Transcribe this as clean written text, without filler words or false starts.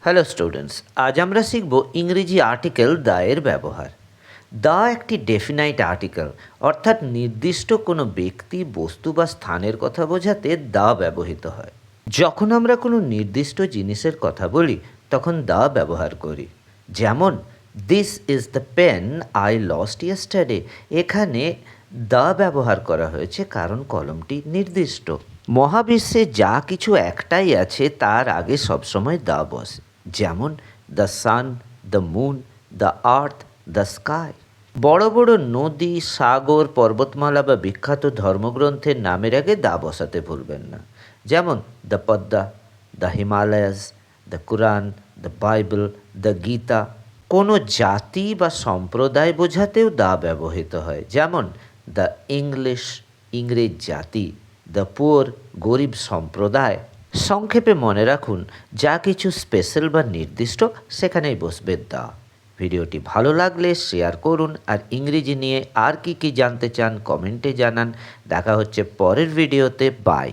Hello students, আজ আমরা শিখব ইংরেজি আর্টিকেল দ্য এর ব্যবহার। দ্য একটি ডেফিনাইট আর্টিকেল, অর্থাৎ নির্দিষ্ট কোনো ব্যক্তি, বস্তু বা স্থানের কথা বোঝাতে দ্য ব্যবহৃত হয়। যখন আমরা কোনো নির্দিষ্ট জিনিসের কথা বলি তখন দ্য ব্যবহার করি। যেমন, this is the pen I lost yesterday. এখানে দ্য ব্যবহার করা হয়েছে কারণ কলমটি নির্দিষ্ট। মহাবিশ্বে যা কিছু একটাই আছে তার আগে সবসময় দ্য বসে। যেমন, the sun, the moon, the earth, the sky. বড় বড় নদী, সাগর, পর্বতমালা বা বিখ্যাত ধর্মগ্রন্থের নামের আগে দা বসাতে ভুলবেন না। যেমন, the Padma, the Himalayas, the Quran, the Bible, the Gita. কোনো জাতি বা সম্প্রদায় বোঝাতেও দা ব্যবহৃত হয়। যেমন, দ্য ইংলিশ, ইংরেজ জাতি, দ্য পুয়ার, গরিব সম্প্রদায়। সংক্ষেপে মনে রাখুন, যা কিছু স্পেশাল বা নির্দিষ্ট সেখানেই বসবে দা। ভিডিওটি ভালো লাগলে শেয়ার করুন, আর ইংরেজি নিয়ে আর কি জানতে চান কমেন্টে জানান। দেখা হচ্ছে পরের ভিডিওতে। বাই।